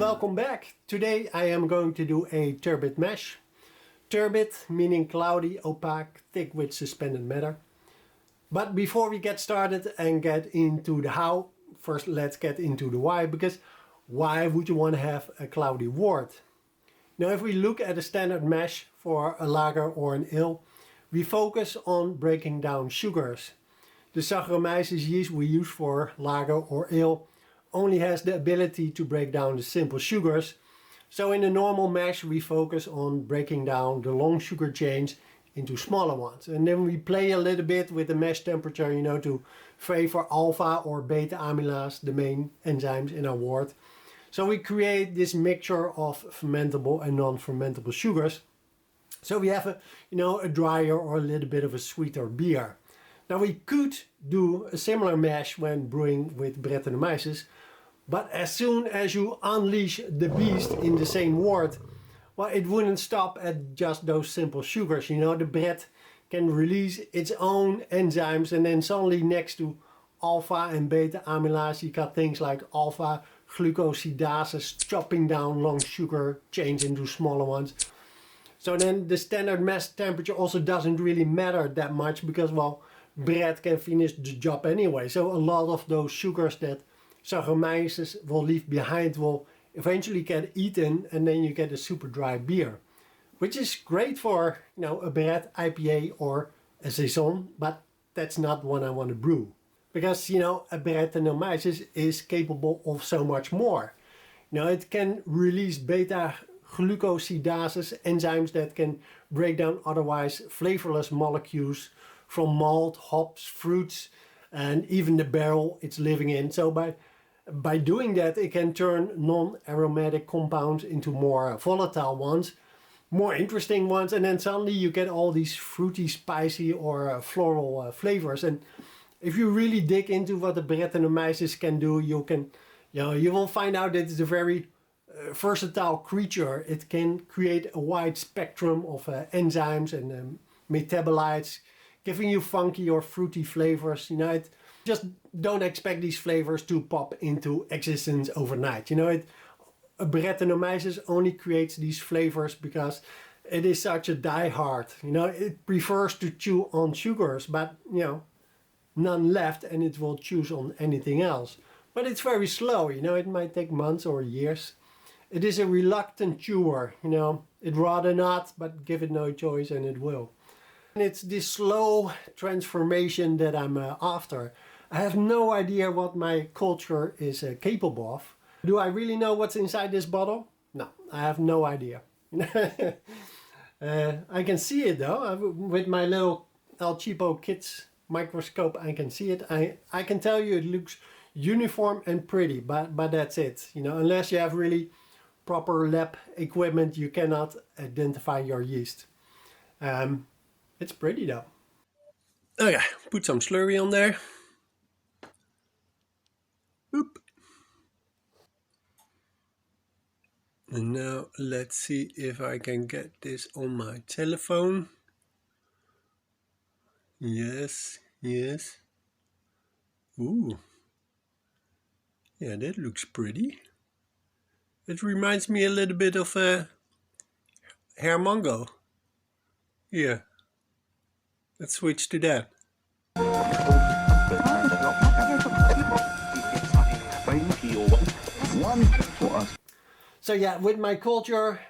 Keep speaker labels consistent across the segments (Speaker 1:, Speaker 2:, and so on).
Speaker 1: welcome back. Today I am going to do a turbid mash. Turbid meaning cloudy, opaque, thick with suspended matter. But before we get started and get into the how, first let's get into the why, because why would you want to have a cloudy wort? Now if we look at a standard mash for a lager or an ale, we focus on breaking down sugars. The Saccharomyces yeast we use for lager or ale only has the ability to break down the simple sugars. So in a normal mash we focus on breaking down the long sugar chains into smaller ones. And then we play a little bit with the mash temperature, you know, to favor alpha or beta amylase, the main enzymes in our wort. So we create this mixture of fermentable and non-fermentable sugars. So we have a drier or a little bit of a sweeter beer. Now we could do a similar mash when brewing with Brettanomyces, but as soon as you unleash the beast in the same wort, well, it wouldn't stop at just those simple sugars. You know, the Brett can release its own enzymes, and then suddenly next to alpha and beta amylase you got things like alpha glucosidases chopping down long sugar chains into smaller ones. So then the standard mash temperature also doesn't really matter that much because, well, Brett can finish the job anyway. So a lot of those sugars that Saccharomyces will leave behind will eventually get eaten, and then you get a super dry beer, which is great for, you know, a Brett IPA or a Saison, but that's not what I want to brew. Because, you know, a Brettanomyces is capable of so much more. You know, it can release beta glucosidases, enzymes that can break down otherwise flavorless molecules from malt, hops, fruits, and even the barrel it's living in. So by doing that, it can turn non-aromatic compounds into more volatile ones, more interesting ones, and then suddenly you get all these fruity, spicy or floral flavors. And if you really dig into what the Brettanomyces can do, you will find out that it's a very versatile creature. It can create a wide spectrum of enzymes and metabolites, giving you funky or fruity flavors. You know, just don't expect these flavors to pop into existence overnight. You know, a Brettanomyces only creates these flavors because it is such a diehard. You know, it prefers to chew on sugars, but, you know, none left, and it will choose on anything else. But it's very slow. You know, it might take months or years. It is a reluctant chewer. You know, it'd rather not, but give it no choice and it will. And it's this slow transformation that I'm after. I have no idea what my culture is capable of. Do I really know what's inside this bottle? No, I have no idea. I can see it though. With my little El Cheapo Kids microscope I can see it. I can tell you it looks uniform and pretty, but that's it. You know, unless you have really proper lab equipment, you cannot identify your yeast. It's pretty though. Okay, put some slurry on there. Oop. And now let's see if I can get this on my telephone. Yes, yes. Ooh. Yeah, that looks pretty. It reminds me a little bit of hair mango. Yeah. Let's switch to that. So yeah, with my culture,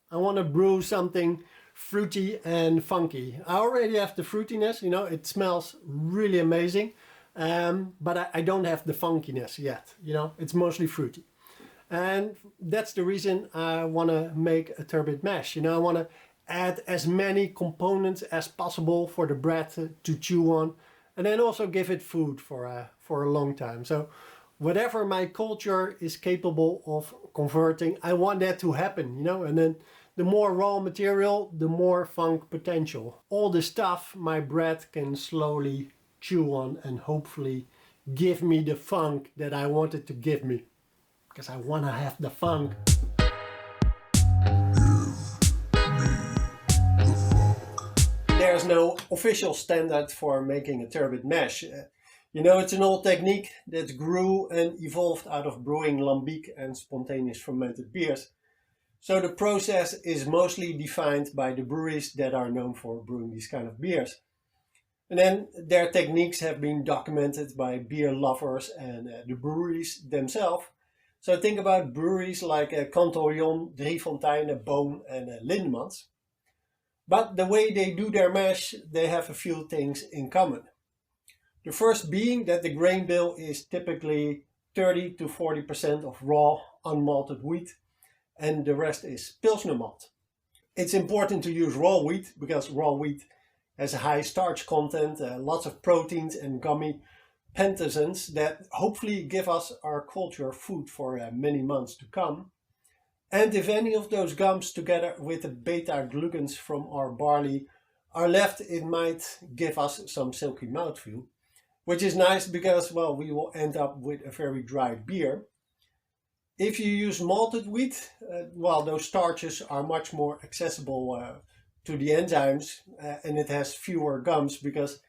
Speaker 1: I want to brew something fruity and funky. I already have the fruitiness, you know, it smells really amazing, but I don't have the funkiness yet, you know, it's mostly fruity. And that's the reason I want to make a turbid mash. You know, I want to add as many components as possible for the bread to chew on, and then also give it food for a long time. So whatever my culture is capable of converting, I want that to happen, you know, and then the more raw material, the more funk potential. All the stuff my bread can slowly chew on and hopefully give me the funk that I want it to give me. Because I want to have the funk. There's no official standard for making a turbid mash. You know, it's an old technique that grew and evolved out of brewing lambic and spontaneous fermented beers. So the process is mostly defined by the breweries that are known for brewing these kind of beers. And then their techniques have been documented by beer lovers and the breweries themselves. So think about breweries like Cantorion, Driefonteinen, Boon and Lindemans. But the way they do their mash, they have a few things in common. The first being that the grain bill is typically 30 to 40% of raw, unmalted wheat, and the rest is Pilsner malt. It's important to use raw wheat because raw wheat has a high starch content, lots of proteins and gummy pentogens that hopefully give us our culture food for many months to come. And if any of those gums together with the beta glucans from our barley are left, it might give us some silky mouthfeel, which is nice because, well, we will end up with a very dry beer. If you use malted wheat, well, those starches are much more accessible to the enzymes and it has fewer gums because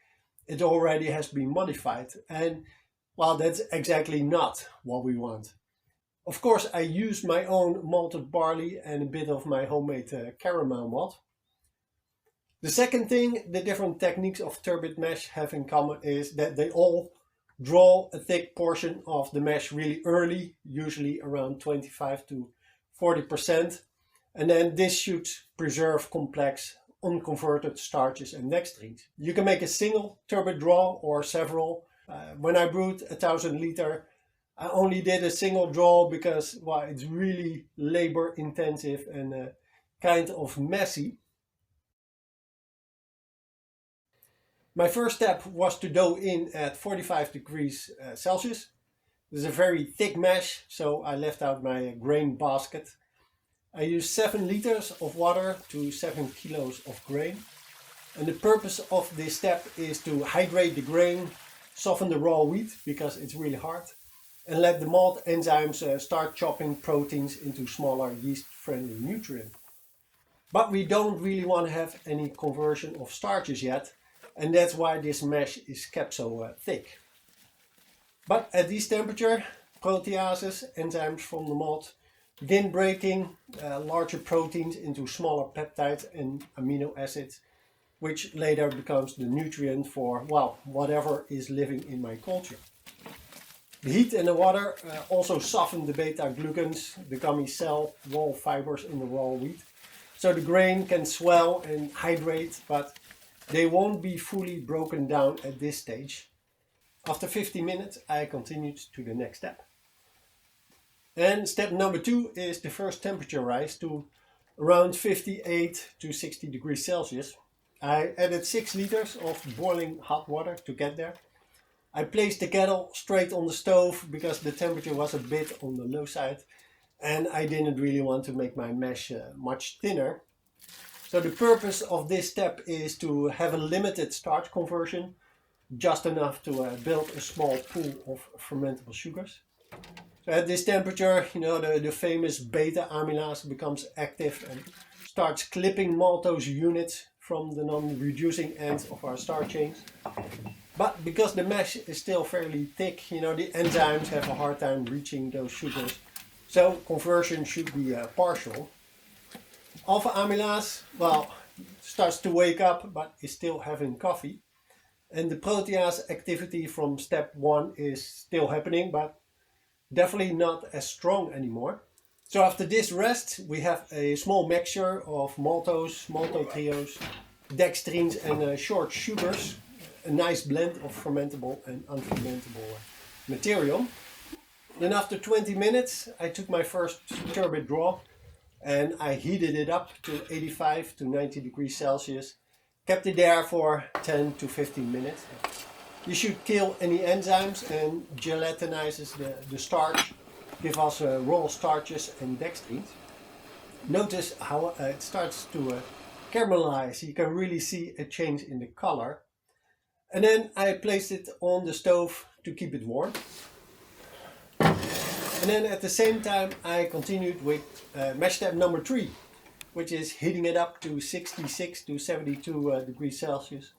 Speaker 1: it already has been modified. And, well, that's exactly not what we want. Of course, I use my own malted barley and a bit of my homemade caramel malt. The second thing the different techniques of turbid mash have in common is that they all draw a thick portion of the mash really early, usually around 25 to 40%. And then this should preserve complex, unconverted starches and dextrins. You can make a single turbid draw or several. When I brewed 1,000 liter, I only did a single draw because, well, it's really labor intensive and kind of messy. My first step was to dough in at 45 degrees Celsius. This is a very thick mash, so I left out my grain basket. I used 7 liters of water to 7 kilos of grain. And the purpose of this step is to hydrate the grain, soften the raw wheat because it's really hard, and let the malt enzymes start chopping proteins into smaller yeast-friendly nutrients. But we don't really want to have any conversion of starches yet, and that's why this mash is kept so thick. But at this temperature, proteases, enzymes from the malt, begin breaking larger proteins into smaller peptides and amino acids, which later becomes the nutrient for, well, whatever is living in my culture. The heat and the water also soften the beta glucans, the gummy cell wall fibers in the raw wheat, so the grain can swell and hydrate, but they won't be fully broken down at this stage. After 50 minutes, I continued to the next step. And step number 2 is the first temperature rise to around 58 to 60 degrees Celsius. I added 6 liters of boiling hot water to get there. I placed the kettle straight on the stove because the temperature was a bit on the low side and I didn't really want to make my mash much thinner. So the purpose of this step is to have a limited starch conversion, just enough to build a small pool of fermentable sugars. So at this temperature, you know, the famous beta amylase becomes active and starts clipping maltose units from the non-reducing ends of our starch chains. But because the mash is still fairly thick, you know, the enzymes have a hard time reaching those sugars. So conversion should be partial. Alpha amylase, well, starts to wake up but is still having coffee. And the protease activity from step 1 is still happening, but definitely not as strong anymore. So after this rest, we have a small mixture of maltose, maltotriose, dextrins and short sugars. A nice blend of fermentable and unfermentable material. Then after 20 minutes, I took my first turbid draw and I heated it up to 85 to 90 degrees Celsius. Kept it there for 10 to 15 minutes. You should kill any enzymes and gelatinizes the starch, give us raw starches and dextrins. Notice how it starts to caramelize. You can really see a change in the color. And then I placed it on the stove to keep it warm. And then at the same time I continued with mash step number 3, which is heating it up to 66 to 72 degrees Celsius.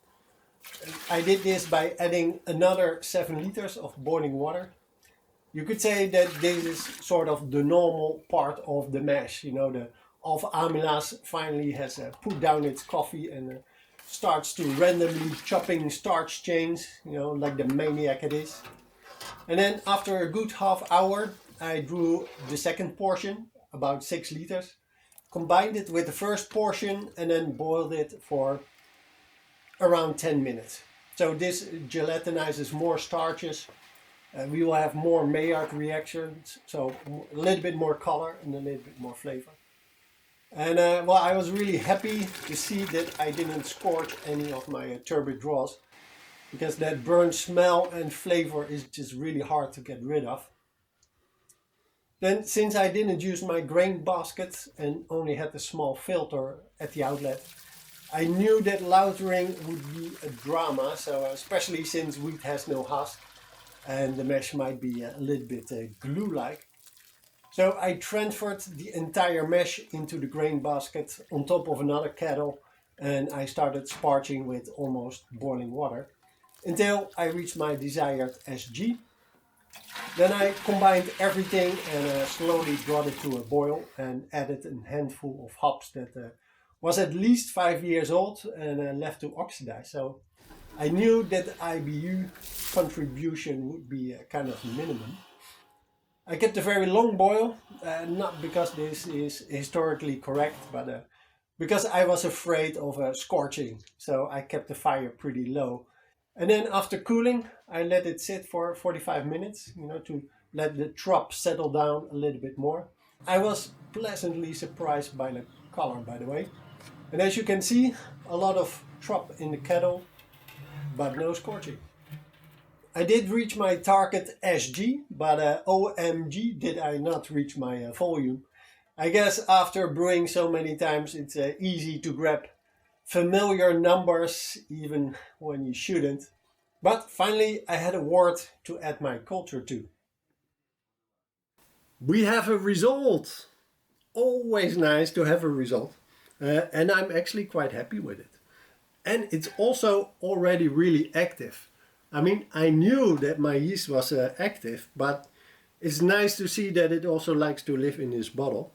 Speaker 1: I did this by adding another 7 liters of boiling water. You could say that this is sort of the normal part of the mash. You know, the alpha amylase finally has put down its coffee and starts to randomly chopping starch chains, you know, like the maniac it is. And then after a good half hour, I drew the second portion, about 6 liters, combined it with the first portion and then boiled it for around 10 minutes. So this gelatinizes more starches. We will have more Maillard reactions, so a little bit more color and a little bit more flavor. And well, I was really happy to see that I didn't scorch any of my turbid draws, because that burnt smell and flavor is just really hard to get rid of. Then, since I didn't use my grain basket and only had a small filter at the outlet, I knew that lautering would be a drama, so especially since wheat has no husk and the mash might be a little bit glue-like. So I transferred the entire mash into the grain basket on top of another kettle, and I started sparging with almost boiling water until I reached my desired SG. Then I combined everything and slowly brought it to a boil and added a handful of hops that was at least 5 years old and left to oxidize. So I knew that IBU contribution would be kind of minimum. I kept a very long boil, not because this is historically correct, but because I was afraid of scorching. So I kept the fire pretty low. And then after cooling, I let it sit for 45 minutes, you know, to let the trop settle down a little bit more. I was pleasantly surprised by the color, by the way. And as you can see, a lot of trop in the kettle, but no scorching. I did reach my target SG, but OMG did I not reach my volume. I guess after brewing so many times, it's easy to grab familiar numbers even when you shouldn't. But finally I had a wort to add my culture to. We have a result! Always nice to have a result. And I'm actually quite happy with it. And it's also already really active. I mean, I knew that my yeast was active, but it's nice to see that it also likes to live in this bottle.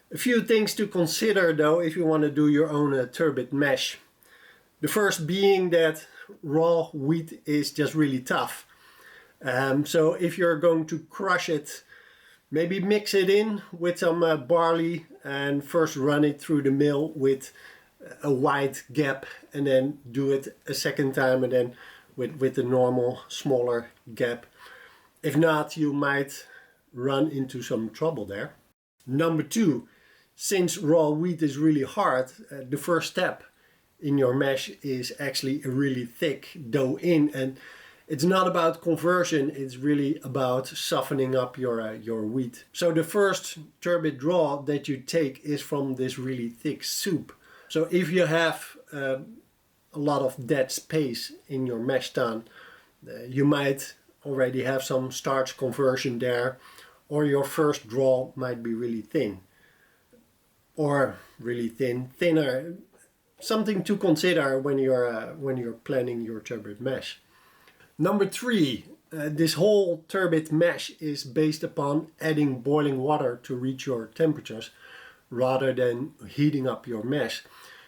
Speaker 1: A few things to consider though if you want to do your own turbid mash. The first being that raw wheat is just really tough. So if you're going to crush it, maybe mix it in with some barley and first run it through the mill with a wide gap and then do it a second time and then with the normal smaller gap. If not, you might run into some trouble there. Number two, since raw wheat is really hard, the first step in your mash is actually a really thick dough in, and it's not about conversion, it's really about softening up your wheat. So the first turbid draw that you take is from this really thick soup. So if you have a lot of dead space in your mash tun, you might already have some starch conversion there, or your first draw might be really thin. Or really thin, thinner. Something to consider when you're planning your turbid mash. Number three, this whole turbid mash is based upon adding boiling water to reach your temperatures rather than heating up your mash.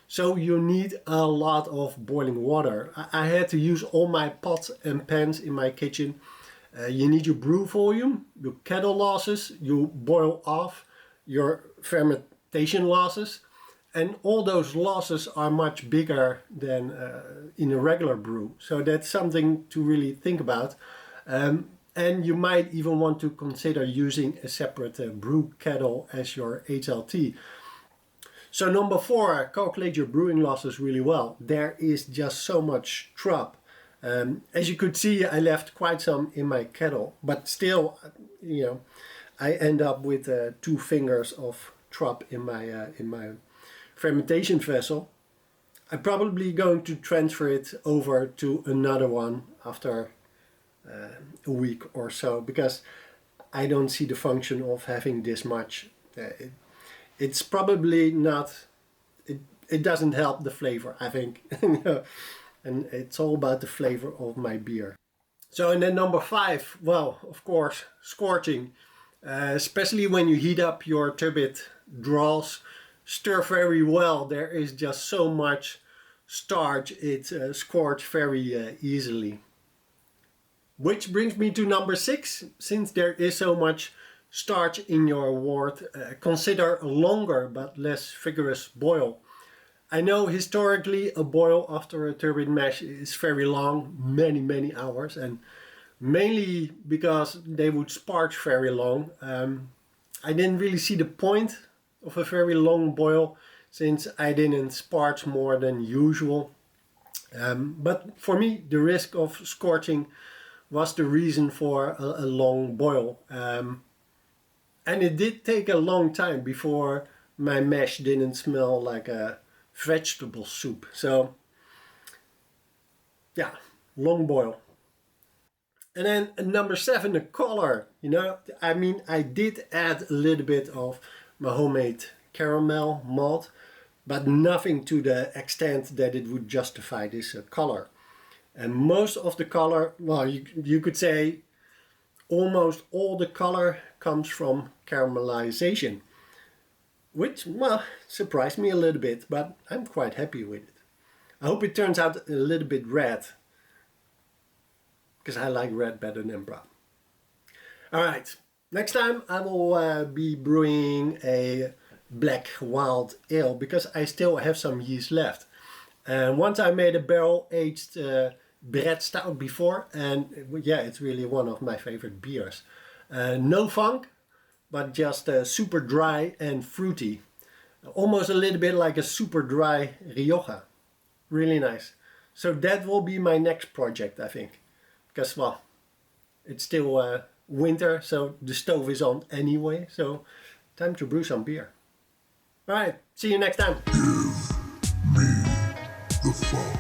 Speaker 1: So you need a lot of boiling water. I had to use all my pots and pans in my kitchen. You need your brew volume, your kettle losses, you boil off your fermentation losses, and all those losses are much bigger than in a regular brew. So that's something to really think about. And you might even want to consider using a separate brew kettle as your HLT. So number four, calculate your brewing losses really well. There is just so much trop. As you could see, I left quite some in my kettle, but still, you know, I end up with 2 fingers of trop in my fermentation vessel. I'm probably going to transfer it over to another one after a week or so, because I don't see the function of having this much. It's probably not, it doesn't help the flavor, I think. and it's all about the flavor of my beer. So, and then number 5, well, of course, scorching. Especially when you heat up your turbid draws, stir very well. There is just so much starch, it scorches very easily. Which brings me to number 6. Since there is so much starch in your wort, consider a longer but less vigorous boil. I know historically a boil after a turbid mash is very long, many hours, and mainly because they would sparge very long. I didn't really see the point of a very long boil since I didn't sparge more than usual. But for me, the risk of scorching was the reason for a long boil. And it did take a long time before my mash didn't smell like a vegetable soup. So yeah, long boil. And then number 7, the color. You know, I mean, I did add a little bit of my homemade caramel malt, but nothing to the extent that it would justify this color. And most of the color, well, you could say almost all the color comes from caramelization, which, well, surprised me a little bit, but I'm quite happy with it. I hope it turns out a little bit red, because I like red better than brown. Alright, next time I will be brewing a black wild ale, because I still have some yeast left. And once I made a barrel-aged Brett stout before, and yeah, it's really one of my favorite beers. No funk, but just super dry and fruity. Almost a little bit like a super dry Rioja. Really nice. So that will be my next project, I think. Because, well, it's still winter, so the stove is on anyway. So time to brew some beer. Alright, see you next time.
Speaker 2: Give me the fire.